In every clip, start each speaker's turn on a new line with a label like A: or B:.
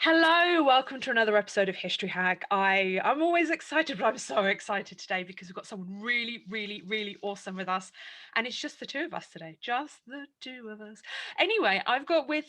A: Hello, welcome to another episode of History Hack. I'm always excited, but I'm so excited today because we've got someone really awesome with us, and it's just the two of us today, just the two of us. Anyway, I've got with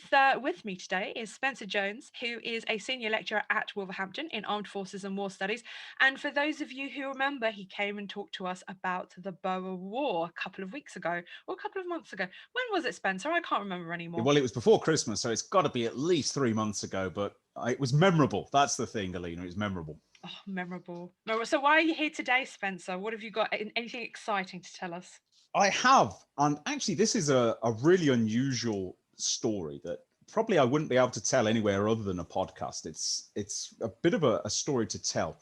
A: me today is Spencer Jones, who is a senior lecturer at Wolverhampton in Armed Forces and War Studies. And for those of you who remember, he came and talked to us about the Boer War a couple of weeks ago or a couple of months ago. When was it, Spencer? I can't remember anymore.
B: Well, it was before Christmas, so it's got to be at least 3 months ago, but it was memorable. That's the thing, Alina. It was memorable.
A: Oh, memorable. So why are you here today, Spencer? What have you got? Anything exciting to tell us?
B: I have. And actually, this is a really unusual story that probably I wouldn't be able to tell anywhere other than a podcast. It's a bit of a story to tell.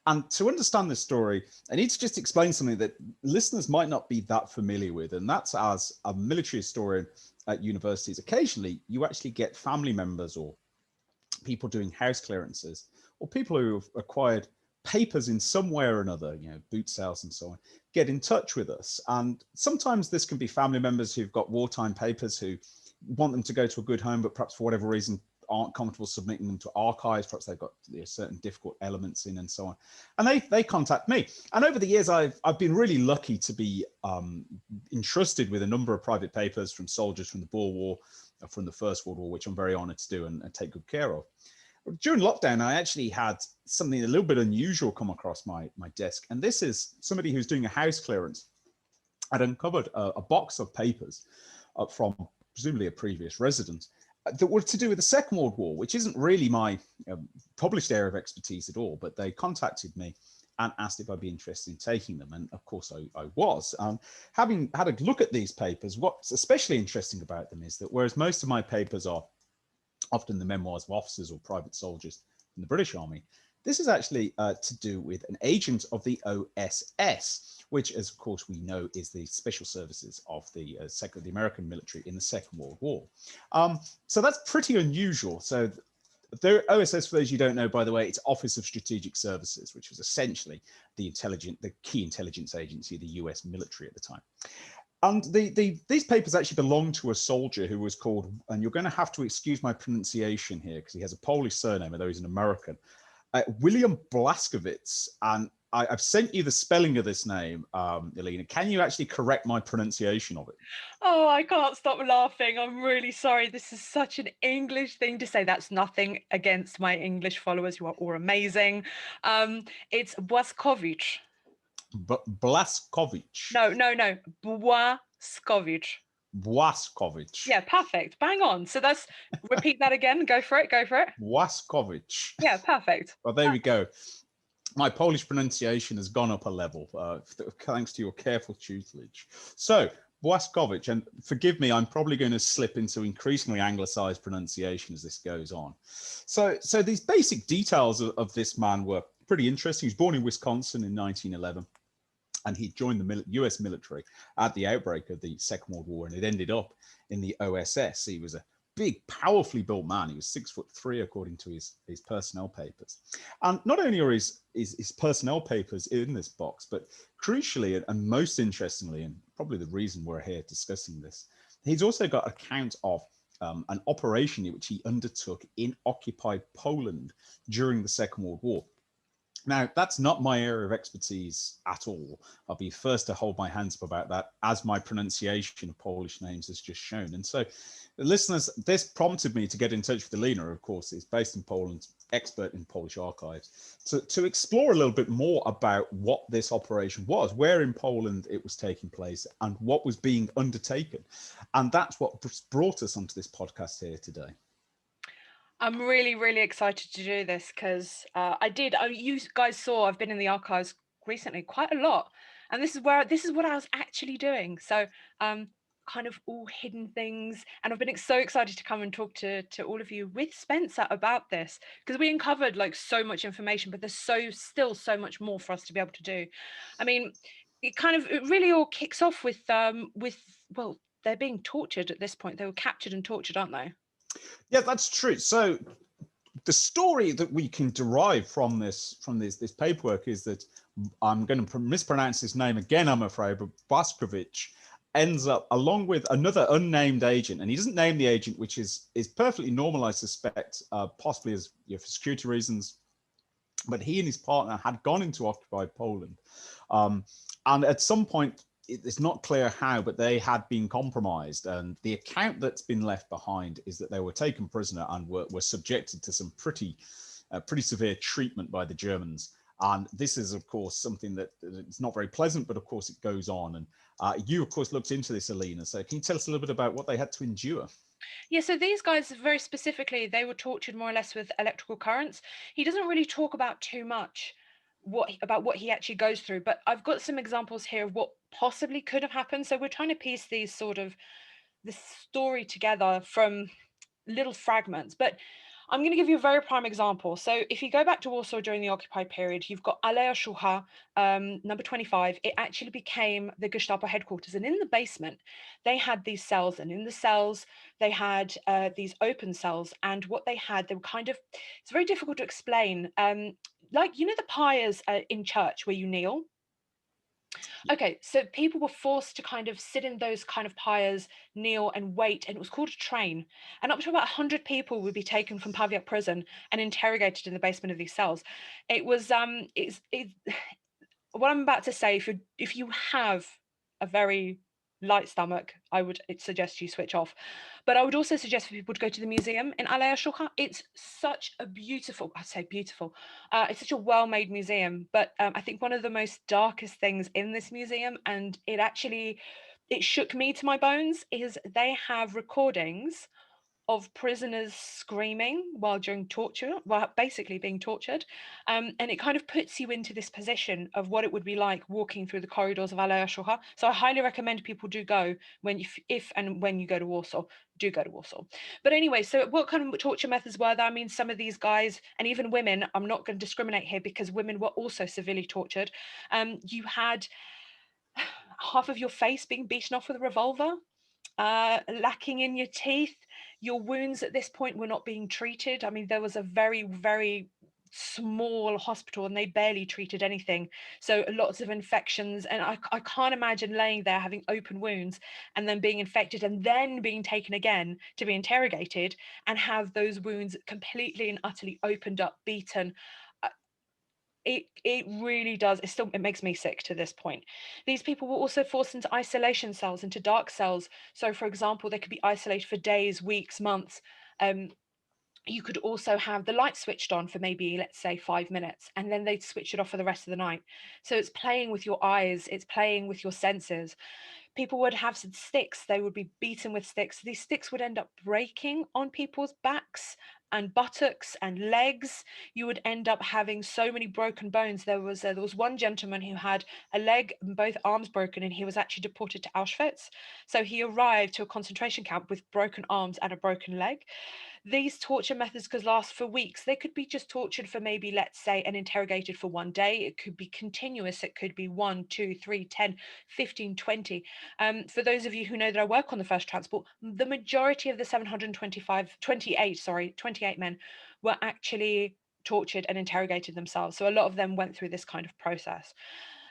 B: And to understand this story, I need to just explain something that listeners might not be that familiar with. And that's, as a military historian at universities, occasionally you actually get family members or people doing house clearances or people who have acquired papers in some way or another, boot sales and so on, get in touch with us. And sometimes this can be family members who've got wartime papers who want them to go to a good home, but perhaps for whatever reason aren't comfortable submitting them to archives. Perhaps they've got certain difficult elements in and so on. And they contact me. And over the years, I've been really lucky to be entrusted with a number of private papers from soldiers from the Boer War, from the First World War, which I'm very honored to do and take good care of. During lockdown, I actually had something a little bit unusual come across my desk. And this is somebody who's doing a house clearance. I'd uncovered a box of papers from presumably a previous resident that were to do with the Second World War, which isn't really my published area of expertise at all, but they contacted me and asked if I'd be interested in taking them. And of course I was. Having had a look at these papers, what's especially interesting about them is that whereas most of my papers are often the memoirs of officers or private soldiers in the British Army, this is actually to do with an agent of the OSS, which, as of course we know, is the special services of the American military in the Second World War. So that's pretty unusual. So the OSS, for those you don't know, by the way, it's Office of Strategic Services, which was essentially the key intelligence agency of the US military at the time. And these papers actually belong to a soldier who was called, and you're going to have to excuse my pronunciation here because he has a Polish surname, although he's an American, William Błaszkiewicz. And I've sent you the spelling of this name, Alina. Can you actually correct my pronunciation of it?
A: Oh, I can't stop laughing. I'm really sorry. This is such an English thing to say. That's nothing against my English followers. You are all amazing. It's Błaszkiewicz.
B: Błaszkiewicz.
A: No. Błaszkiewicz.
B: Błaszkiewicz.
A: Yeah, perfect. Bang on. So repeat that again. Go for it.
B: Błaszkiewicz.
A: Yeah, perfect.
B: Well, there we go. My Polish pronunciation has gone up a level thanks to your careful tutelage. So, Błaszkiewicz, and forgive me, I'm probably going to slip into increasingly anglicized pronunciation as this goes on. So these basic details of this man were pretty interesting. He was born in Wisconsin in 1911, and he joined the US military at the outbreak of the Second World War, and it ended up in the OSS. He was a big, powerfully built man. He was 6'3", according to his personnel papers. And not only are his personnel papers in this box, but crucially and most interestingly, and probably the reason we're here discussing this, he's also got an account of an operation which he undertook in occupied Poland during the Second World War. Now, that's not my area of expertise at all. I'll be first to hold my hands up about that, as my pronunciation of Polish names has just shown. And so, listeners, this prompted me to get in touch with Alina, of course, is based in Poland, expert in Polish archives, to explore a little bit more about what this operation was, where in Poland it was taking place, and what was being undertaken. And that's what brought us onto this podcast here today.
A: I'm really excited to do this because you guys saw I've been in the archives recently quite a lot, and this is what I was actually doing. So kind of all hidden things, and I've been so excited to come and talk to all of you with Spencer about this, because we uncovered like so much information, but there's still so much more for us to be able to do. I mean, it really all kicks off with well, they're being tortured at this point. They were captured and tortured, aren't they?
B: Yeah, that's true. So the story that we can derive from this paperwork is that, I'm going to mispronounce his name again, I'm afraid, but Błaszkiewicz ends up along with another unnamed agent, and he doesn't name the agent, which is perfectly normal, I suspect, possibly as for security reasons. But he and his partner had gone into occupied Poland, and at some point, it's not clear how, but they had been compromised. And the account that's been left behind is that they were taken prisoner and were subjected to some pretty severe treatment by the Germans. And this is, of course, something that it's not very pleasant, but of course it goes on. And you, of course, looked into this, Alina. So can you tell us a little bit about what they had to endure?
A: Yeah, so these guys very specifically, they were tortured more or less with electrical currents. He doesn't really talk about too much about what he actually goes through, but I've got some examples here of what possibly could have happened. So we're trying to piece this story together from little fragments. But I'm going to give you a very prime example. So if you go back to Warsaw during the occupied period, you've got Alea Szucha, number 25. It actually became the Gestapo headquarters. And in the basement, they had these cells. And in the cells, they had these open cells. And what they were it's very difficult to explain. Like, the pyres in church where you kneel. Okay, so people were forced to kind of sit in those kind of pyres, kneel and wait, and it was called a train. And up to about 100 people would be taken from Paviak prison and interrogated in the basement of these cells. It was what I'm about to say. If you have a very light stomach, I would suggest you switch off. But I would also suggest for people to go to the museum in Alea Szucha. It's such a beautiful, I'd say beautiful, it's such a well-made museum. But I think one of the most darkest things in this museum, and it shook me to my bones, is they have recordings of prisoners screaming while during torture, while basically being tortured. And it kind of puts you into this position of what it would be like walking through the corridors of Alea Szucha. So I highly recommend people do go if and when you go to Warsaw, do go to Warsaw. But anyway, so what kind of torture methods were there? I mean, some of these guys, and even women, I'm not going to discriminate here because women were also severely tortured. You had half of your face being beaten off with a revolver, lacking in your teeth. Your wounds at this point were not being treated. I mean, there was a very, very small hospital and they barely treated anything. So lots of infections. And I can't imagine laying there having open wounds and then being infected and then being taken again to be interrogated and have those wounds completely and utterly opened up, beaten. Uh, it really does. It makes me sick to this point. These people were also forced into isolation cells, into dark cells. So for example, they could be isolated for days, weeks, months. You could also have the light switched on for maybe, let's say, 5 minutes, and then they'd switch it off for the rest of the night. So it's playing with your eyes, it's playing with your senses. People would have some sticks, they would be beaten with sticks. These sticks would end up breaking on people's backs and buttocks and legs. You would end up having so many broken bones. There was one gentleman who had a leg and both arms broken, and he was actually deported to Auschwitz. So he arrived to a concentration camp with broken arms and a broken leg. These torture methods could last for weeks. They could be just tortured for maybe, let's say, and interrogated for one day. It could be continuous. It could be 1, 2, 3, 10, 15, 20. For those of you who know that I work on the first transport, the majority of the 28 men were actually tortured and interrogated themselves. So a lot of them went through this kind of process.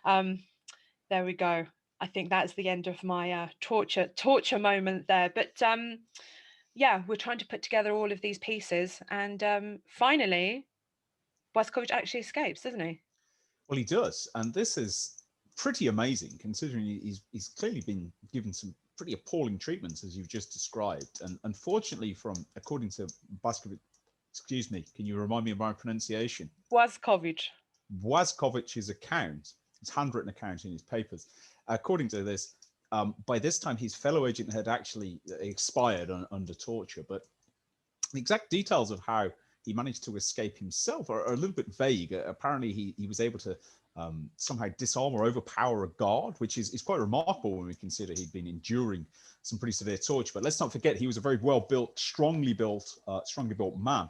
A: Um, there we go. I think that's the end of my torture moment there. But yeah, we're trying to put together all of these pieces, and finally, Westcovich actually escapes, doesn't he?
B: Well, he does, and this is pretty amazing considering he's clearly been given some pretty appalling treatments as you've just described. And unfortunately, according to Baskovich, excuse me, can you remind me of my pronunciation?
A: Westcovich.
B: Wazkovich's account, his handwritten account in his papers, according to this, by this time his fellow agent had actually expired under torture, but the exact details of how he managed to escape himself are a little bit vague. Apparently, he was able to somehow disarm or overpower a guard, which is quite remarkable when we consider he'd been enduring some pretty severe torture. But let's not forget, he was a very well-built, strongly built man.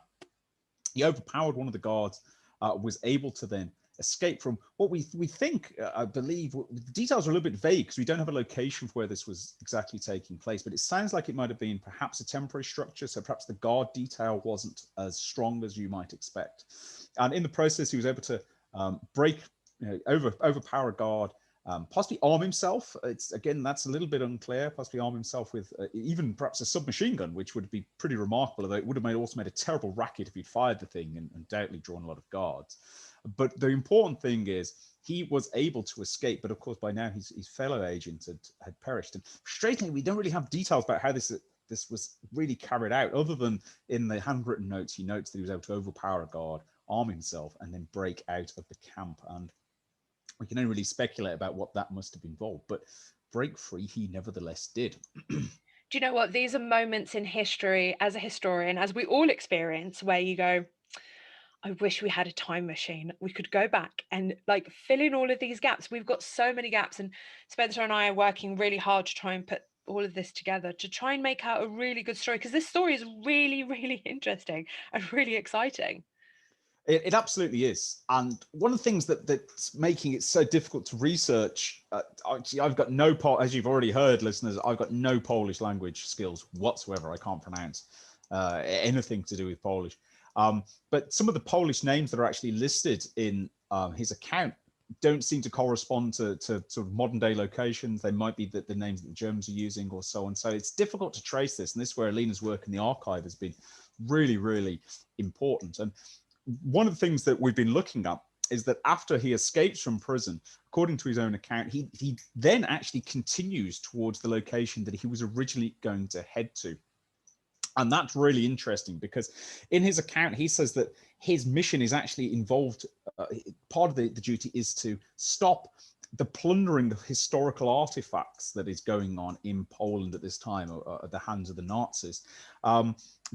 B: He overpowered one of the guards, was able to then escape from what we think, I believe, the details are a little bit vague because we don't have a location for where this was exactly taking place, but it sounds like it might have been perhaps a temporary structure, so perhaps the guard detail wasn't as strong as you might expect. And in the process, he was able to overpower a guard, possibly arm himself. It's again, that's a little bit unclear. Possibly arm himself with even perhaps a submachine gun, which would be pretty remarkable. Although it would have also made a terrible racket if he'd fired the thing and undoubtedly drawn a lot of guards. But the important thing is he was able to escape. But of course, by now his fellow agents had perished. And frustratingly, we don't really have details about how this was really carried out, other than in the handwritten notes. He notes that he was able to overpower a guard, arm himself, and then break out of the camp. And we can only really speculate about what that must have involved, but break free he nevertheless did.
A: Do you know what? These are moments in history, as a historian, as we all experience, where you go, I wish we had a time machine. We could go back and like fill in all of these gaps. We've got so many gaps, and Spencer and I are working really hard to try and put all of this together to try and make out a really good story, because this story is really, really interesting and really exciting.
B: It absolutely is. And one of the things that's making it so difficult to research, actually, I've got as you've already heard, listeners, I've got no Polish language skills whatsoever. I can't pronounce anything to do with Polish. But some of the Polish names that are actually listed in his account don't seem to correspond to sort of modern day locations. They might be the names that the Germans are using or so on. So it's difficult to trace this. And this is where Alina's work in the archive has been really, really important. And one of the things that we've been looking at is that after he escapes from prison, according to his own account, he then actually continues towards the location that he was originally going to head to. And that's really interesting because in his account, he says that his mission is actually involved. Part of the duty is to stop the plundering of historical artifacts that is going on in Poland at this time at the hands of the Nazis.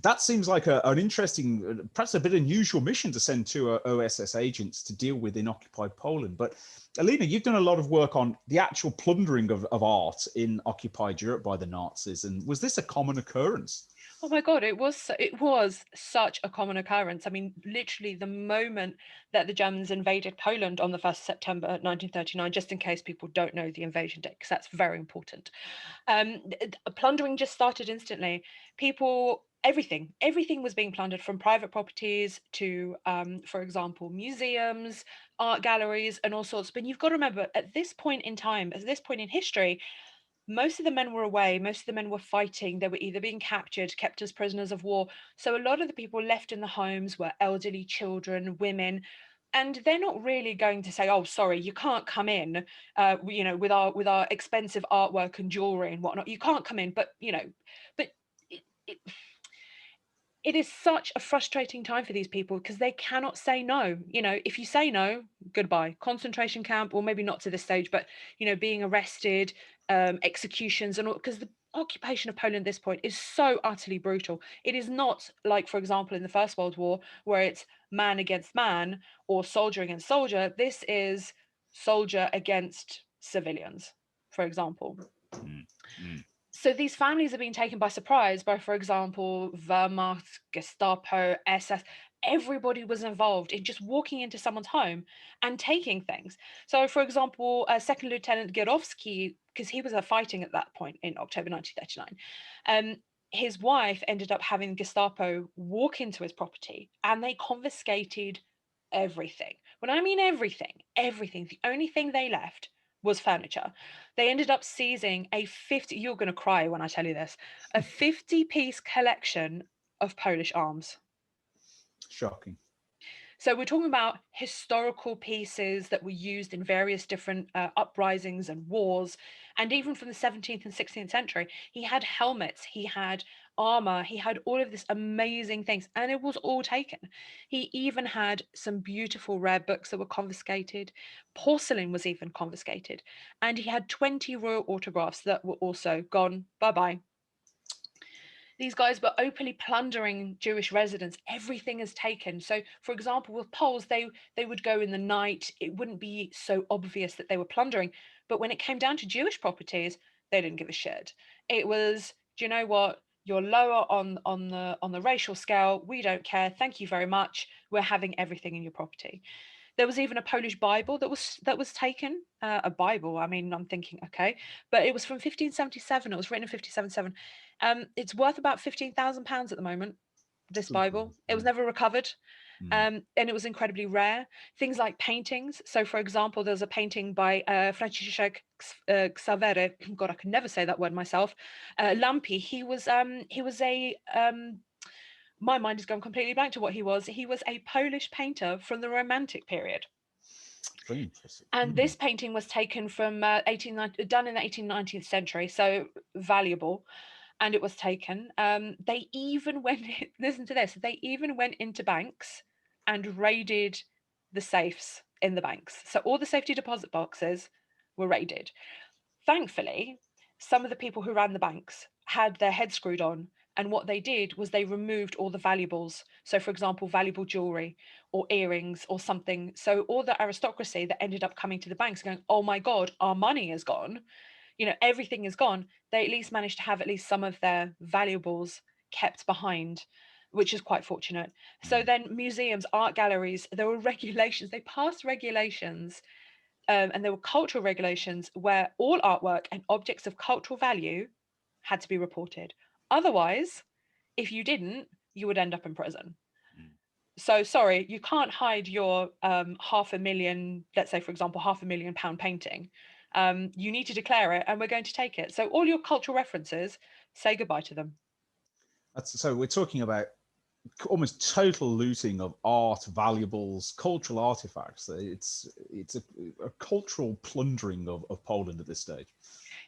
B: That seems like an interesting, perhaps a bit unusual mission to send two OSS agents to deal with in occupied Poland. But Alina, you've done a lot of work on the actual plundering of art in occupied Europe by the Nazis. And was this a common occurrence?
A: Oh my God, it was such a common occurrence. I mean, literally the moment that the Germans invaded Poland on the 1st of September 1939, just in case people don't know the invasion date, because that's very important. Plundering just started instantly. Everything was being plundered, from private properties to, for example, museums, art galleries, and all sorts. But you've got to remember, at this point in time, at this point in history, most of the men were away, most of the men were fighting. They were either being captured, kept as prisoners of war. So a lot of the people left in the homes were elderly, children, women, and they're not really going to say, "Oh, sorry, you can't come in," with our expensive artwork and jewelry and whatnot. You can't come in, but it, it, it is such a frustrating time for these people because they cannot say no. If you say no, goodbye. Concentration camp, or maybe not to this stage, but being arrested, executions, and all, because the occupation of Poland at this point is so utterly brutal. It is not like, for example, in the First World War, where it's man against man or soldier against soldier. This is soldier against civilians, for example.
B: Mm, mm.
A: So these families are being taken by surprise by, for example, Wehrmacht, Gestapo, SS. Everybody was involved in just walking into someone's home and taking things. So, for example, Second Lieutenant Gierowski, because he was fighting at that point in October 1939, his wife ended up having Gestapo walk into his property, and they confiscated everything. When I mean everything, everything, the only thing they left was furniture. They ended up seizing you're going to cry when I tell you this, a 50-piece collection of Polish arms.
B: Shocking.
A: So we're talking about historical pieces that were used in various different uprisings and wars, and even from the 17th and 16th century. He had helmets, he had armor, he had all of this amazing things, and it was all taken. He even had some beautiful rare books that were confiscated. Porcelain was even confiscated, and he had 20 royal autographs that were also gone. Bye bye. These guys were openly plundering Jewish residents. Everything is taken. So, for example, with Poles, they would go in the night. It wouldn't be so obvious that they were plundering. But when it came down to Jewish properties, they didn't give a shit. It was, do you know what? You're lower on the racial scale. We don't care. Thank you very much. We're having everything in your property. There was even a Polish Bible that was taken. A Bible. I mean, I'm thinking, okay, but it was from 1577. It was written in 1577. It's worth about £15,000 at the moment. this
B: Good
A: Bible.
B: grief.
A: It was never recovered.
B: Mm.
A: And it was incredibly rare. Things like paintings. So, for example, there's a painting by Franciszek Xavere. God, I can never say that word myself. Lampi. He was a my mind is gone completely blank to what he was. He was a Polish painter from the Romantic period.
B: Very impressive.
A: And
B: Mm.
A: this painting was taken from done in the 18th, 19th century, so valuable. And it was taken. They even went, listen to this, they even went into banks and raided the safes in the banks. So all the safety deposit boxes were raided. Thankfully, some of the people who ran the banks had their heads screwed on. And what they did was they removed all the valuables. So, for example, valuable jewelry or earrings or something. So, all the aristocracy that ended up coming to the banks going, oh my God, our money is gone. You know, everything is gone. They at least managed to have at least some of their valuables kept behind, which is quite fortunate. So,
B: Mm.
A: then museums, art galleries, there were regulations, they passed regulations and there were cultural regulations where all artwork and objects of cultural value had to be reported. Otherwise, if you didn't, you would end up in prison.
B: Mm.
A: So sorry, you can't hide your 500,000, let's say for example, £500,000 painting. You need to declare it, and we're going to take it. So all your cultural references, say goodbye to them.
B: So we're talking about almost total looting of art, valuables, cultural artifacts. It's a cultural plundering of Poland at this stage.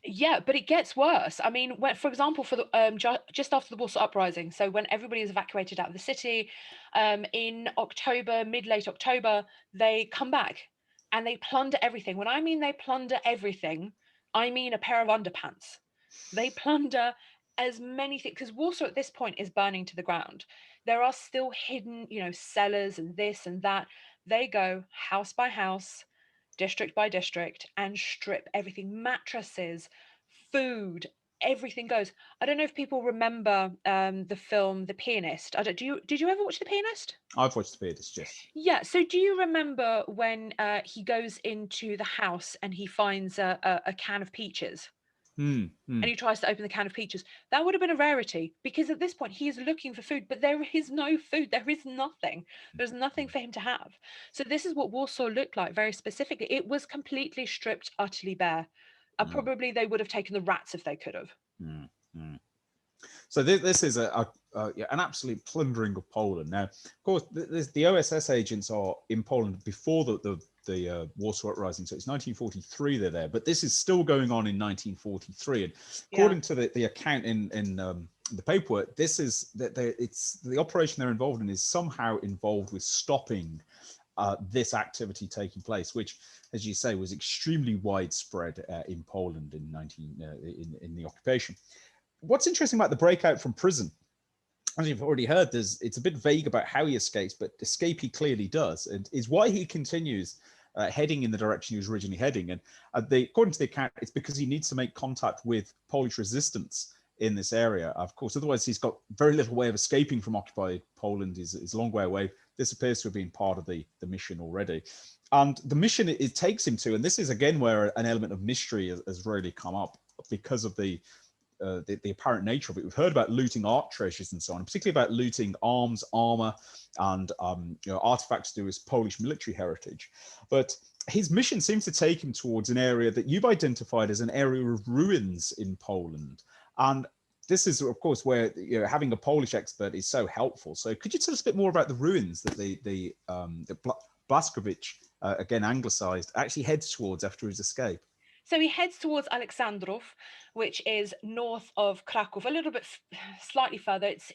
A: Yeah, but it gets worse. I mean, when, for example, for the just after the Warsaw Uprising, so when everybody is evacuated out of the city, in October, mid late October, they come back and they plunder everything. When I mean they plunder everything, I mean a pair of underpants. They plunder as many things because Warsaw at this point is burning to the ground. There are still hidden, you know, cellars and this and that. They go house by house, district by district, and strip everything, mattresses, food, everything goes. I don't know if people remember the film The Pianist. I don't, do you, did you ever watch The Pianist?
B: I've watched the Beardist, yes.
A: Yeah, so do you remember when he goes into the house and he finds a can of peaches
B: Mm,
A: and
B: mm,
A: he tries to open the can of peaches? That would have been a rarity because at this point he is looking for food, but there is no food. There is nothing. There's nothing
B: mm,
A: for him to have. So this is what Warsaw looked like very specifically. It was completely stripped, utterly bare. And
B: mm,
A: probably they would have taken the rats if they could have.
B: mm, mm. So this is yeah, an absolute plundering of Poland. Now, of course, the OSS agents are in Poland before the Warsaw Uprising, so it's 1943 they're there. But this is still going on in 1943, and
A: Yeah.
B: according to the account in the paperwork, this is that it's the operation they're involved in is somehow involved with stopping this activity taking place, which, as you say, was extremely widespread in Poland in the occupation. What's interesting about the breakout from prison, as you've already heard, it's a bit vague about how he escapes, but escape he clearly does, and is why he continues heading in the direction he was originally heading. And according to the account, it's because he needs to make contact with Polish resistance in this area. Of course, otherwise he's got very little way of escaping from occupied Poland. Is a long way away. This appears to have been part of the mission already. And the mission it takes him to, and this is again where an element of mystery has really come up because of the apparent nature of it. We've heard about looting art treasures and so on, particularly about looting arms, armor, and artifacts to do with Polish military heritage. But his mission seems to take him towards an area that you've identified as an area of ruins in Poland. And this is, of course, where having a Polish expert is so helpful. So could you tell us a bit more about the ruins that the Błaszkowicz, again anglicized, actually heads towards after his escape?
A: So he heads towards Alexandrov, which is north of Krakow, a little bit slightly further. It's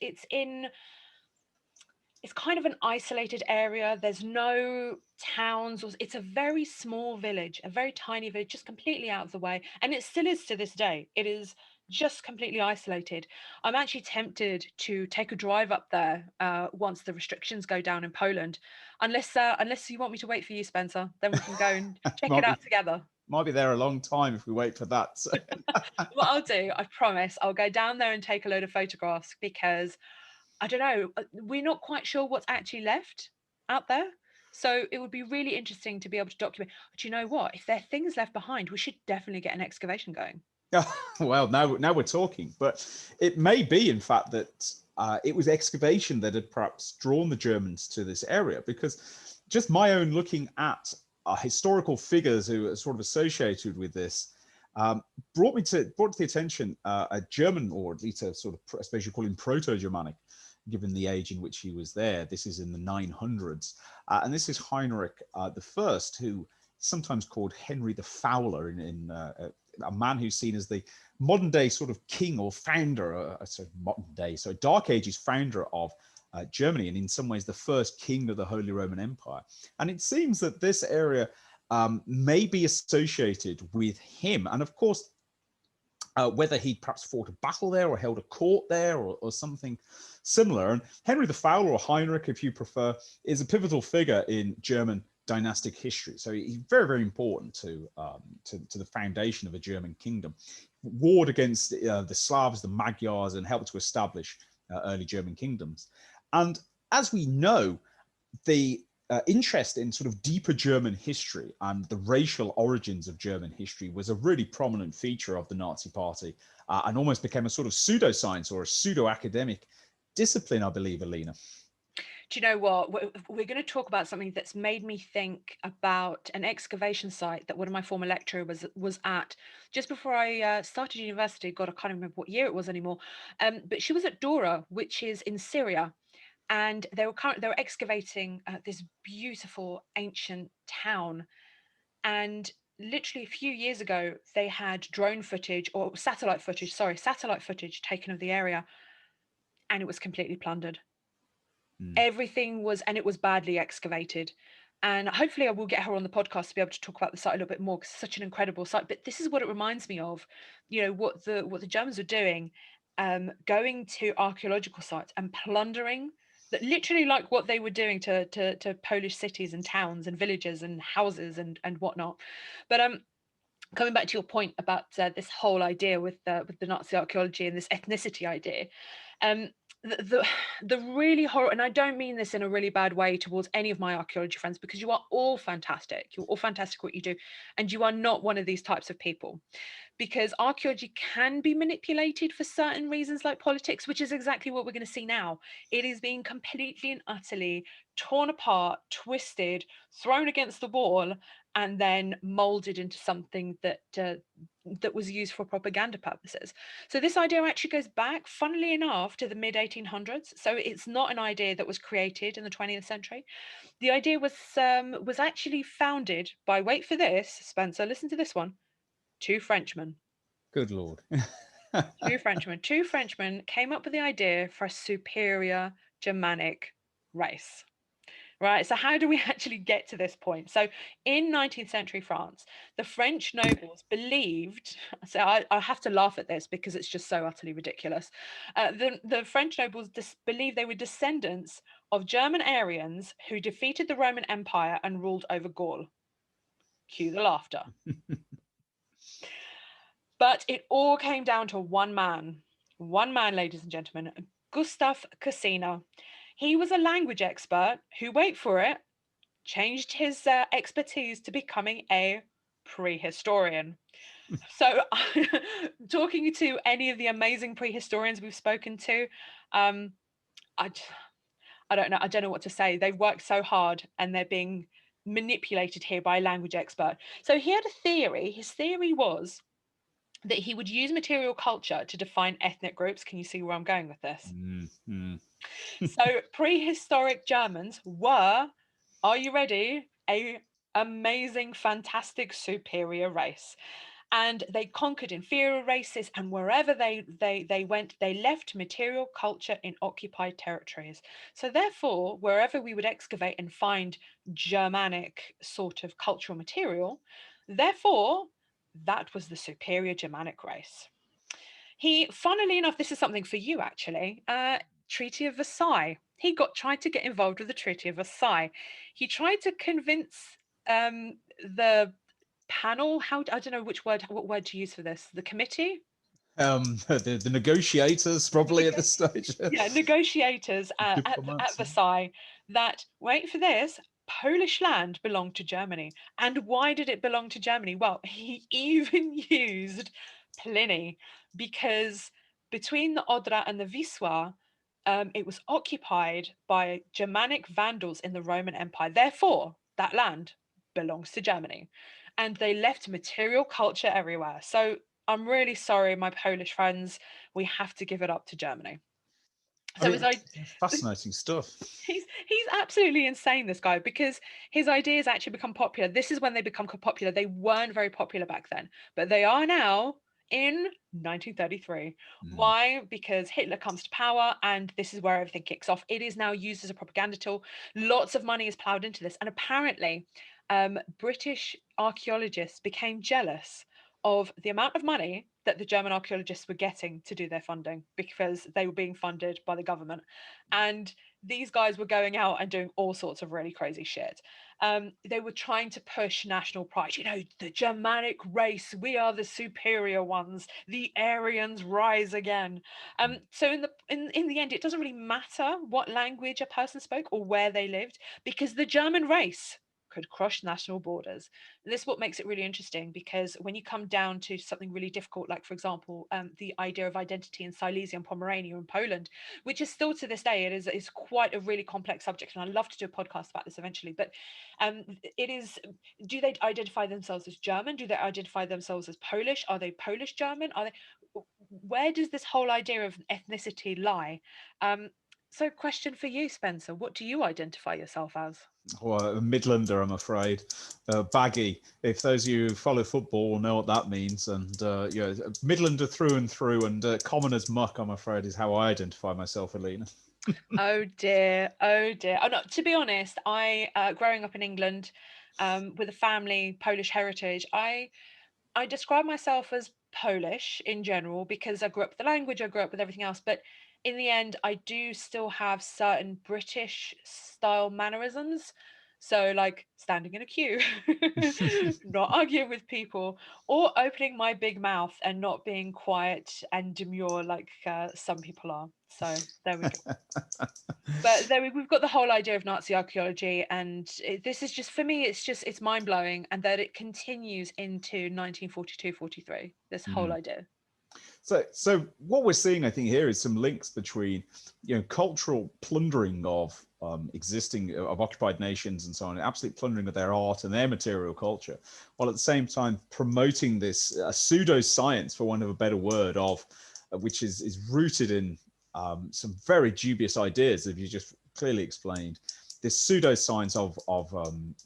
A: kind of an isolated area. There's no towns, or it's a very small village, a very tiny village, just completely out of the way. And it still is to this day. It is just completely isolated. I'm actually tempted to take a drive up there once the restrictions go down in Poland, unless you want me to wait for you, Spencer. Then we can go and check it
B: might be
A: out together.
B: might be there a long time if we wait for that. So.
A: What I'll do, I promise, I'll go down there and take a load of photographs because I don't know, we're not quite sure what's actually left out there. So it would be really interesting to be able to document. But you know what? If there are things left behind, we should definitely get an excavation going.
B: Well, now we're talking. But it may be, in fact, that it was excavation that had perhaps drawn the Germans to this area, because just my own looking at historical figures who are sort of associated with this um, brought to the attention a German, or at least a sort of, I suppose you call him Proto-Germanic, given the age in which he was there. This is in the 900s, and this is Heinrich the First, who is sometimes called Henry the Fowler, a man who's seen as the modern day sort of king or founder, so modern day, so Dark Ages founder of Germany, and in some ways the first king of the Holy Roman Empire. And it seems that this area may be associated with him. And of course, whether he perhaps fought a battle there or held a court there, or something similar. And Henry the Fowler, or Heinrich, if you prefer, is a pivotal figure in German dynastic history. So he's very, very important to the foundation of a German kingdom. Warred against the Slavs, the Magyars, and helped to establish early German kingdoms. And as we know, the interest in sort of deeper German history and the racial origins of German history was a really prominent feature of the Nazi Party, and almost became a sort of pseudoscience or a pseudo-academic discipline, I believe, Alina.
A: Do you know what? We're going to talk about something that's made me think about an excavation site that one of my former lecturers was at just before I started university. God, I can't remember what year it was anymore. But she was at Dora, which is in Syria, and they were excavating this beautiful ancient town. And literally a few years ago, they had drone footage, or satellite footage taken of the area, and it was completely plundered.
B: Mm.
A: Everything was, and it was badly excavated. And hopefully I will get her on the podcast to be able to talk about the site a little bit more, because it's such an incredible site. But this is what it reminds me of, what the Germans were doing, going to archaeological sites and plundering, that literally like what they were doing to Polish cities and towns and villages and houses and whatnot. But coming back to your point about this whole idea with the Nazi archaeology and this ethnicity idea, um, the the really horror, and I don't mean this in a really bad way towards any of my archaeology friends, because you are all fantastic. You're all fantastic at what you do, and you are not one of these types of people, because archaeology can be manipulated for certain reasons like politics, which is exactly what we're going to see now. It is being completely and utterly torn apart, twisted, thrown against the wall, and then molded into something that was used for propaganda purposes. So this idea actually goes back, funnily enough, to the mid 1800s. So it's not an idea that was created in the 20th century. The idea was actually founded by, wait for this, Spencer, listen to this one, two Frenchmen.
B: Good Lord.
A: Two Frenchmen came up with the idea for a superior Germanic race. Right. So how do we actually get to this point? So in 19th century France, the French nobles believed, so I have to laugh at this because it's just so utterly ridiculous. The French nobles believed they were descendants of German Aryans who defeated the Roman Empire and ruled over Gaul. Cue the laughter. But it all came down to one man, ladies and gentlemen, Gustav Casino. He was a language expert who, wait for it, changed his expertise to becoming a prehistorian. So, talking to any of the amazing prehistorians we've spoken to, um, I, I don't know. I don't know what to say. They've worked so hard and they're being manipulated here by a language expert. So he had a theory. His theory was that he would use material culture to define ethnic groups. Can you see where I'm going with this?
B: Mm-hmm.
A: So prehistoric Germans were, are you ready? A amazing, fantastic, superior race. And they conquered inferior races, and wherever they went, they left material culture in occupied territories. So therefore, wherever we would excavate and find Germanic sort of cultural material, therefore, that was the superior Germanic race. He, funnily enough, this is something for you actually. Treaty of Versailles. He tried to get involved with the Treaty of Versailles. He tried to convince the panel. I don't know what word to use for this. The committee.
B: The negotiators probably at this stage.
A: Yeah, negotiators at
B: Diplomats.
A: Versailles. That, wait for this, Polish land belonged to Germany. And why did it belong to Germany? Well, he even used Pliny, because between the Odra and the Wisła, it was occupied by Germanic Vandals in the Roman Empire. Therefore, that land belongs to Germany. And they left material culture everywhere. So I'm really sorry, my Polish friends. We have to give it up to Germany.
B: I
A: So as
B: mean,
A: I
B: fascinating stuff.
A: he's absolutely insane, this guy, because his ideas actually become popular. This is when they become popular. They weren't very popular back then, but they are now in 1933.
B: Mm.
A: Why? Because Hitler comes to power, and this is where everything kicks off. It is now used as a propaganda tool. Lots of money is plowed into this, and apparently British archaeologists became jealous of the amount of money that the German archaeologists were getting to do their funding, because they were being funded by the government. And these guys were going out and doing all sorts of really crazy shit. They were trying to push national pride. You know, the Germanic race, we are the superior ones. The Aryans rise again. So in the end, it doesn't really matter what language a person spoke or where they lived, because the German race could cross national borders. And this is what makes it really interesting, because when you come down to something really difficult, like, for example, the idea of identity in Silesia and Pomerania in Poland, which is still to this day, is quite a really complex subject, and I'd love to do a podcast about this eventually. But it is, do they identify themselves as German? Do they identify themselves as Polish? Are they Polish German? Are they, where does this whole idea of ethnicity lie? So question for you, Spencer, what do you identify yourself as?
B: Well, a Midlander, I'm afraid. Baggy. If those of you who follow football will know what that means. And yeah, Midlander through and through, and common as muck, I'm afraid, is how I identify myself, Alina.
A: Oh dear, oh dear. Oh no, to be honest, I growing up in England, with a family Polish heritage, I describe myself as Polish in general, because I grew up with the language, I grew up with everything else. But in the end, I do still have certain British style mannerisms. So, like standing in a queue, not arguing with people, or opening my big mouth and not being quiet and demure like some people are. So, there we go. But there we've got the whole idea of Nazi archaeology, and this is just, for me, it's mind blowing, and that it continues into 1942-43. This whole
B: Mm.
A: idea.
B: So what we're seeing, I think, here is some links between, cultural plundering of existing of occupied nations and so on, absolute plundering of their art and their material culture, while at the same time promoting this pseudoscience, for want of a better word, of which is rooted in some very dubious ideas, as you just clearly explained. This pseudoscience of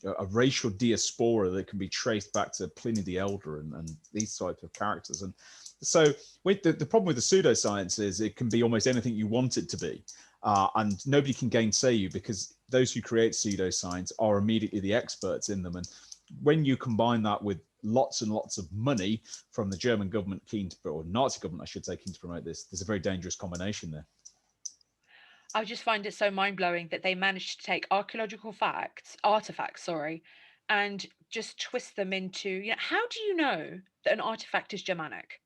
B: a racial diaspora that can be traced back to Pliny the Elder and these types of characters. And so with the problem with the pseudoscience is it can be almost anything you want it to be. And nobody can gainsay you, because those who create pseudoscience are immediately the experts in them. And when you combine that with lots and lots of money from the German government or Nazi government, I should say, keen to promote this, there's a very dangerous combination there.
A: I just find it so mind blowing that they managed to take archaeological artifacts, sorry, and just twist them into, how do you know that an artifact is Germanic?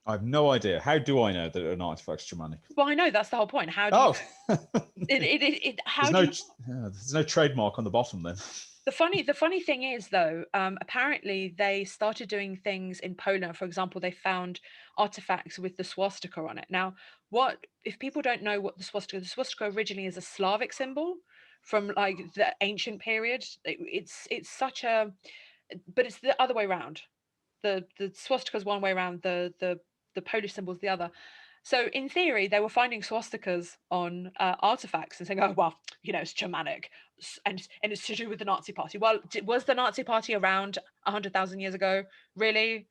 B: I have no idea. How do I know that an artifact's Germanic?
A: Well, I know that's the whole point. How do you
B: Oh,
A: know? How
B: there's
A: do
B: no
A: you
B: there's no trademark on the bottom then.
A: The funny thing is, though, apparently they started doing things in Poland. For example, they found artifacts with the swastika on it. Now, what if people don't know what the swastika originally is a Slavic symbol from like the ancient period. It's such a, but it's the other way around. The swastika is one way around. The Polish symbol is the other. So in theory, they were finding swastikas on artifacts and saying, "Oh well, it's Germanic, and it's to do with the Nazi Party." Well, was the Nazi Party around 100,000 years ago? Really?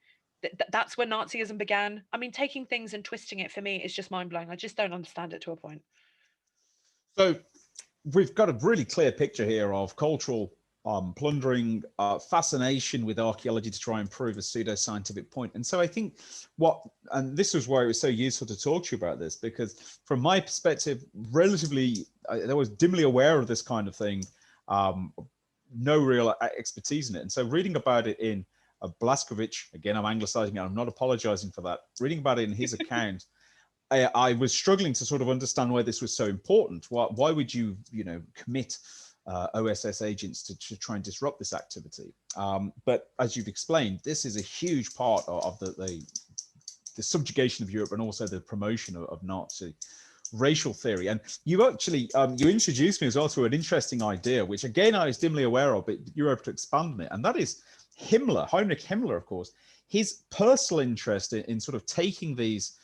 A: That's when Nazism began. I mean, taking things and twisting it, for me, is just mind blowing. I just don't understand it to a point.
B: So we've got a really clear picture here of cultural plundering, fascination with archaeology to try and prove a pseudo-scientific point. And so I think and this was why it was so useful to talk to you about this, because from my perspective, I was dimly aware of this kind of thing, no real expertise in it. And so reading about it in Blaskovich, again, I'm anglicizing it, I'm not apologizing for that. Reading about it in his account, I was struggling to sort of understand why this was so important. Why would you, commit OSS agents to try and disrupt this activity? But as you've explained, this is a huge part of the subjugation of Europe, and also the promotion of Nazi racial theory. And you actually you introduced me as well to an interesting idea, which again I was dimly aware of, but you were able to expand on it, and that is Heinrich Himmler, of course, his personal interest in sort of taking these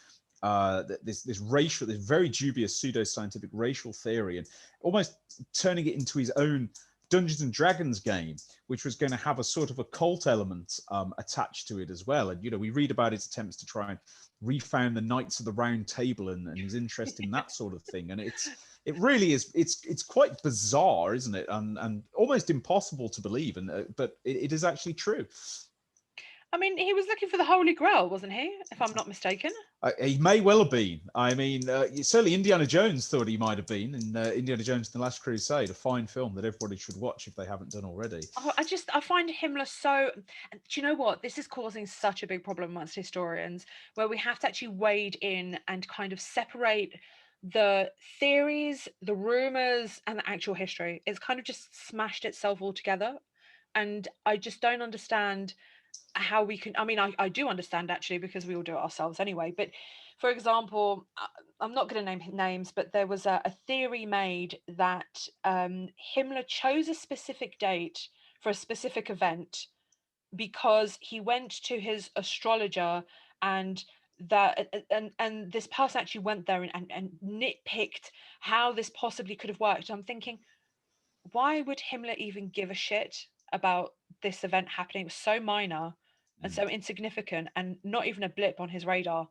B: this racial, this very dubious pseudoscientific racial theory, and almost turning it into his own Dungeons and Dragons game, which was going to have a sort of a cult element attached to it as well. And we read about his attempts to try and refound the Knights of the Round Table and his interest in that sort of thing. And it really is it's quite bizarre, isn't it? And almost impossible to believe. And but it is actually true.
A: I mean, he was looking for the Holy Grail, wasn't he? If I'm not mistaken.
B: He may well have been. I mean, certainly Indiana Jones thought he might have been in Indiana Jones and the Last Crusade, a fine film that everybody should watch if they haven't done already.
A: Oh, I find Himmler so. Do you know what? This is causing such a big problem amongst historians, where we have to actually wade in and kind of separate the theories, the rumors, and the actual history. It's kind of just smashed itself all together, and I just don't understand how we can. I mean, I do understand actually, because we all do it ourselves anyway. But for example, I'm not going to name names, but there was a theory made that Himmler chose a specific date for a specific event because he went to his astrologer, and and this person actually went there and nitpicked how this possibly could have worked. I'm thinking, why would Himmler even give a shit about this event happening? It was so minor and
B: Mm.
A: so insignificant and not even a blip on his radar.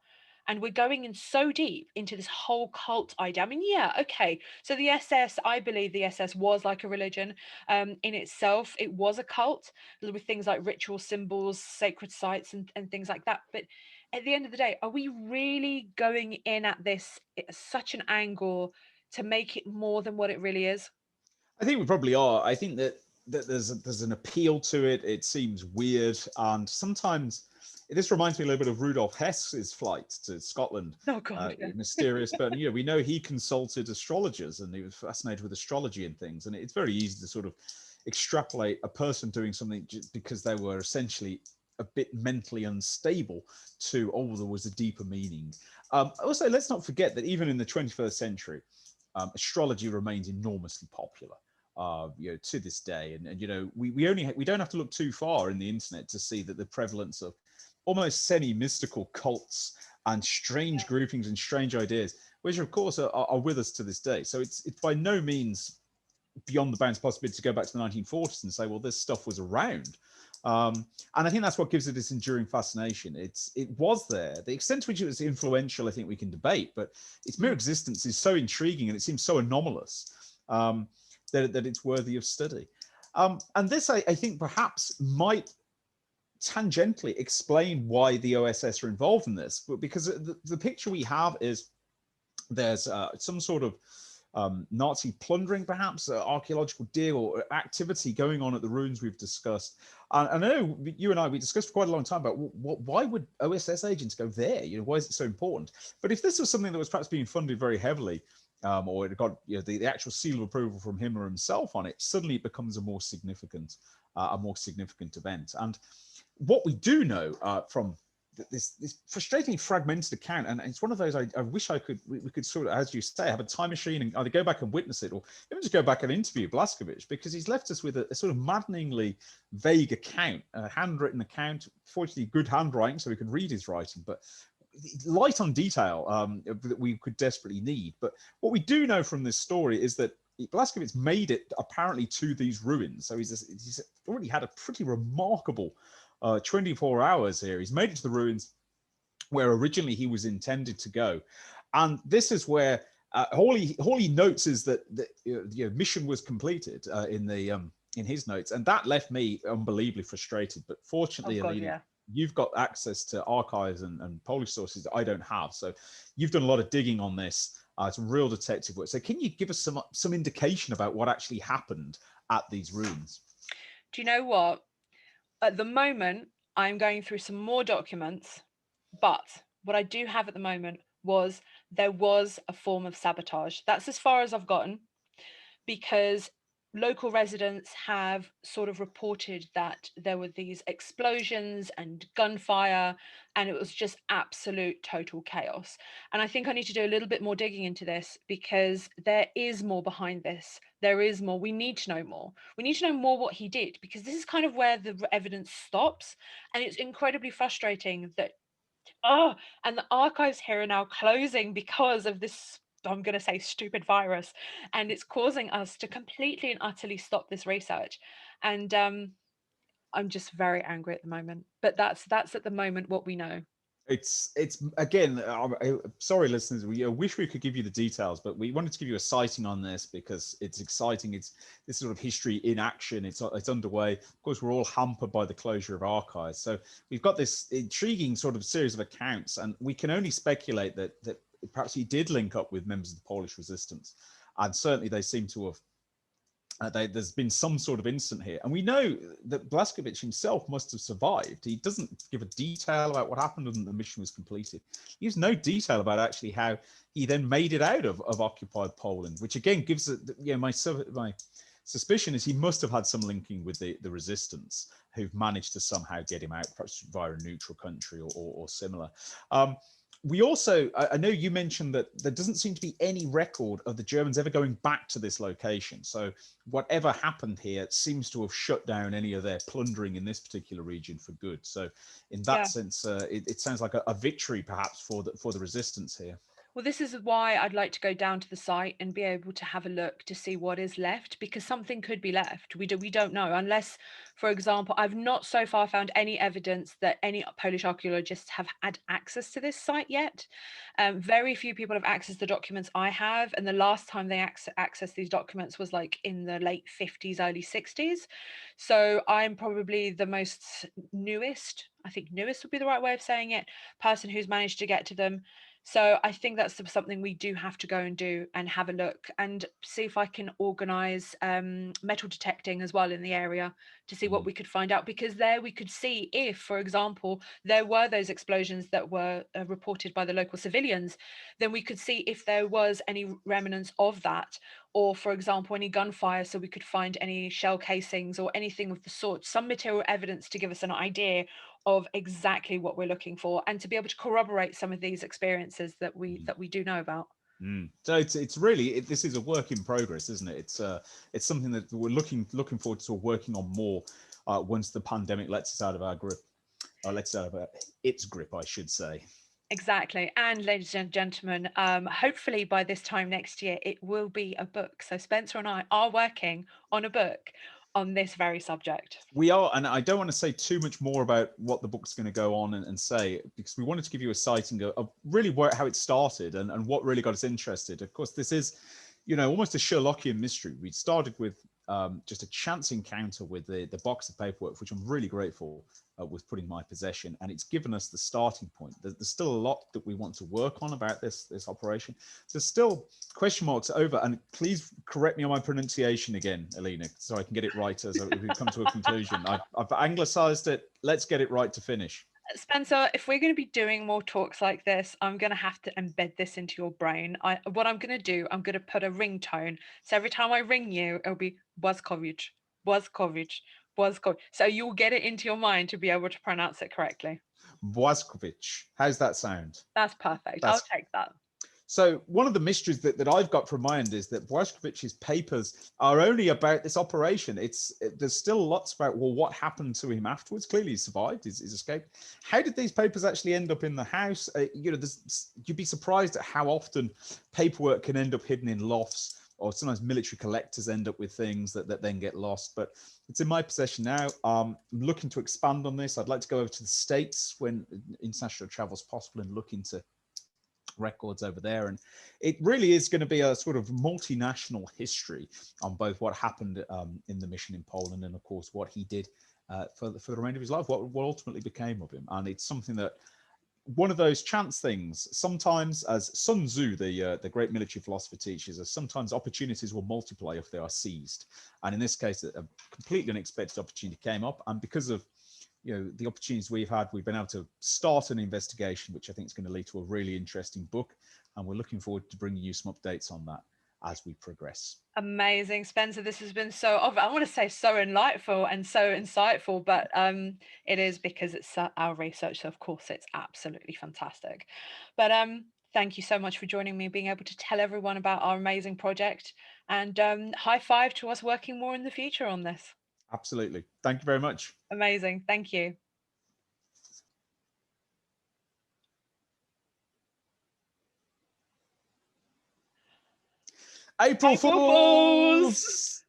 A: And we're going in so deep into this whole cult idea. I mean, yeah, okay. So the SS, I believe the SS was like a religion in itself. It was a cult with things like ritual symbols, sacred sites, and things like that. But at the end of the day, are we really going in at this at such an angle to make it more than what it really is?
B: I think we probably are. I think that there's an appeal to it. It seems weird, and sometimes this reminds me a little bit of Rudolf Hess's flight to Scotland.
A: Oh God, yeah.
B: Mysterious, but we know he consulted astrologers and he was fascinated with astrology and things. And it's very easy to sort of extrapolate a person doing something just because they were essentially a bit mentally unstable to, oh, there was a deeper meaning. Also, let's not forget that even in the 21st century, astrology remains enormously popular. To this day, and we don't have to look too far in the internet to see that the prevalence of almost semi-mystical cults and strange groupings and strange ideas, which of course are with us to this day. So it's by no means beyond the bounds of possibility to go back to the 1940s and say, well, this stuff was around. And I think that's what gives it its enduring fascination. It was there. The extent to which it was influential, I think we can debate, but its mere existence is so intriguing and it seems so anomalous that it's worthy of study. And this, I think, perhaps might tangentially explain why the OSS are involved in this, but because the picture we have is there's some sort of Nazi plundering, perhaps archaeological dig or activity going on at the ruins we've discussed. And I know you and I, we discussed for quite a long time about why would OSS agents go there? Why is it so important? But if this was something that was perhaps being funded very heavily, or it got the actual seal of approval from him or himself on it, suddenly it becomes a more significant event. And what we do know from this frustratingly fragmented account, and it's one of those I wish we could sort of, as you say, have a time machine and either go back and witness it or even just go back and interview Blaskovich, because he's left us with a sort of maddeningly vague account, a handwritten account, fortunately good handwriting so we could read his writing, but light on detail that we could desperately need. But what we do know from this story is that Blaskovich made it apparently to these ruins, so he's already had a pretty remarkable 24 hours here. He's made it to the ruins where originally he was intended to go. And this is where all he notes is that the mission was completed in his notes. And that left me unbelievably frustrated. But fortunately,
A: Oh God,
B: Alina,
A: yeah.
B: you've got access to archives and Polish sources that I don't have. So you've done a lot of digging on this. Some real detective work. So can you give us some indication about what actually happened at these ruins?
A: Do you know what? At the moment, I'm going through some more documents, but what I do have at the moment was there was a form of sabotage. That's as far as I've gotten, because local residents have sort of reported that there were these explosions and gunfire, and it was just absolute total chaos. And I think I need to do a little bit more digging into this, because there is more behind this. There is more. We need to know more. We need to know more what he did, because this is kind of where the evidence stops. And it's incredibly frustrating that, oh, and the archives here are now closing because of this, I'm going to say, stupid virus, and it's causing us to completely and utterly stop this research. And I'm just very angry at the moment, but that's at the moment what we know.
B: It's again, sorry listeners, we wish we could give you the details, but we wanted to give you a sighting on this because it's exciting. It's this sort of history in action. It's underway. Of course, we're all hampered by the closure of archives, so we've got this intriguing sort of series of accounts, and we can only speculate that perhaps he did link up with members of the Polish resistance, and certainly they seem to have. There's been some sort of incident here, and we know that Błaszkowicz himself must have survived. He doesn't give a detail about what happened when the mission was completed. He gives no detail about actually how he then made it out of occupied Poland, which again gives my suspicion is he must have had some linking with the resistance, who've managed to somehow get him out, perhaps via a neutral country or similar. We also, I know you mentioned that there doesn't seem to be any record of the Germans ever going back to this location. So whatever happened here seems to have shut down any of their plundering in this particular region for good. So in that
A: Yeah.
B: sense, it sounds like a victory perhaps for the resistance here.
A: Well, this is why I'd like to go down to the site and be able to have a look to see what is left, because something could be left. We don't know, unless, for example, I've not so far found any evidence that any Polish archaeologists have had access to this site yet. Very few people have accessed the documents I have, and the last time they accessed these documents was like in the late 50s, early 60s. So I'm probably the most newest, I think newest would be the right way of saying it, person who's managed to get to them. So I think that's something we do have to go and do and have a look and see if I can organise metal detecting as well in the area to see what we could find out, because there we could see if, for example, there were those explosions that were reported by the local civilians, then we could see if there was any remnants of that, or for example any gunfire, so we could find any shell casings or anything of the sort, some material evidence to give us an idea of exactly what we're looking for, and to be able to corroborate some of these experiences that we do know about.
B: So it's really this is a work in progress, isn't it? It's something that we're looking forward to working on more once the pandemic lets us out of our grip, or lets us out of its grip, I should say.
A: Exactly. And ladies and gentlemen, hopefully by this time next year it will be a book. So Spencer and I are working on a book on this very subject.
B: We are, and I don't want to say too much more about what the book's going to go on and say, because we wanted to give you a sighting of really how it started and what really got us interested. Of course, this is, almost a Sherlockian mystery. We started with just a chance encounter with the box of paperwork, which I'm really grateful was put in my possession, and it's given us the starting point. There's still a lot that we want to work on about this operation. There's still question marks over, and please correct me on my pronunciation again, Alina, so I can get it right as we come to a conclusion. I've anglicized it. Let's get it right to finish.
A: Spencer, if we're going to be doing more talks like this, I'm going to have to embed this into your brain. What I'm going to do, I'm going to put a ringtone. So every time I ring you, it'll be Błaszkowicz, Błaszkowicz, Błaszkowicz. So you'll get it into your mind to be able to pronounce it correctly.
B: Błaszkowicz. How's that sound?
A: That's perfect. I'll
B: That's
A: take that.
B: So one of the mysteries that I've got from my end is that Błaszkowicz's papers are only about this operation. There's still lots about, well, what happened to him afterwards? Clearly he survived, he's escaped. How did these papers actually end up in the house? You'd be surprised at how often paperwork can end up hidden in lofts, or sometimes military collectors end up with things that then get lost. But it's in my possession now. I'm looking to expand on this. I'd like to go over to the States when international travel is possible and look into records over there, and it really is going to be a sort of multinational history on both what happened in the mission in Poland and of course what he did for the remainder of his life, what ultimately became of him. And it's something that, one of those chance things, sometimes, as Sun Tzu, the great military philosopher, teaches us, sometimes opportunities will multiply if they are seized, and in this case a completely unexpected opportunity came up, and because of the opportunities we've had, we've been able to start an investigation, which I think is going to lead to a really interesting book. And we're looking forward to bringing you some updates on that. as we progress.
A: Amazing, Spencer. This has been so, I want to say so enlightful and so insightful, but it is because it's our research. So of course it's absolutely fantastic. But thank you so much for joining me, being able to tell everyone about our amazing project, and high five to us working more in the future on this.
B: Absolutely. Thank you very much.
A: Amazing. Thank you.
B: April
A: April Fools!
B: Fools!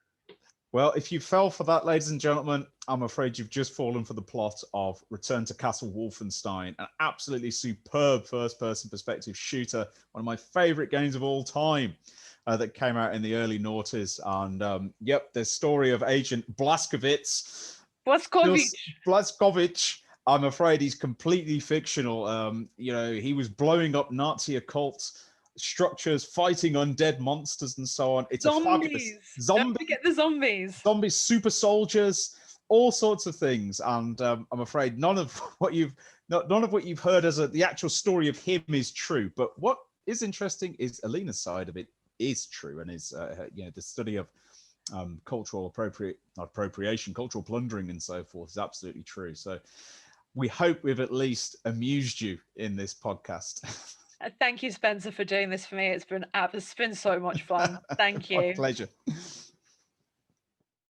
B: Well, if you fell for that, ladies and gentlemen, I'm afraid you've just fallen for the plot of Return to Castle Wolfenstein, an absolutely superb first-person perspective shooter, one of my favorite games of all time, that came out in the early noughties. And yep, the story of Agent Blazkowicz. Blazkowicz. I'm afraid he's completely fictional. He was blowing up Nazi occult structures, fighting undead monsters, and so on. It's a fabulous
A: Don't forget the zombies.
B: zombies, super soldiers, all sorts of things. And I'm afraid none of what you've heard as the actual story of him is true. But what is interesting is Alina's side of it is true, and is the study of cultural appropriation, cultural plundering, and so forth is absolutely true. So we hope we've at least amused you in this podcast.
A: Thank you, Spencer, for doing this for me. It's been so much fun. Thank
B: My
A: you.
B: pleasure.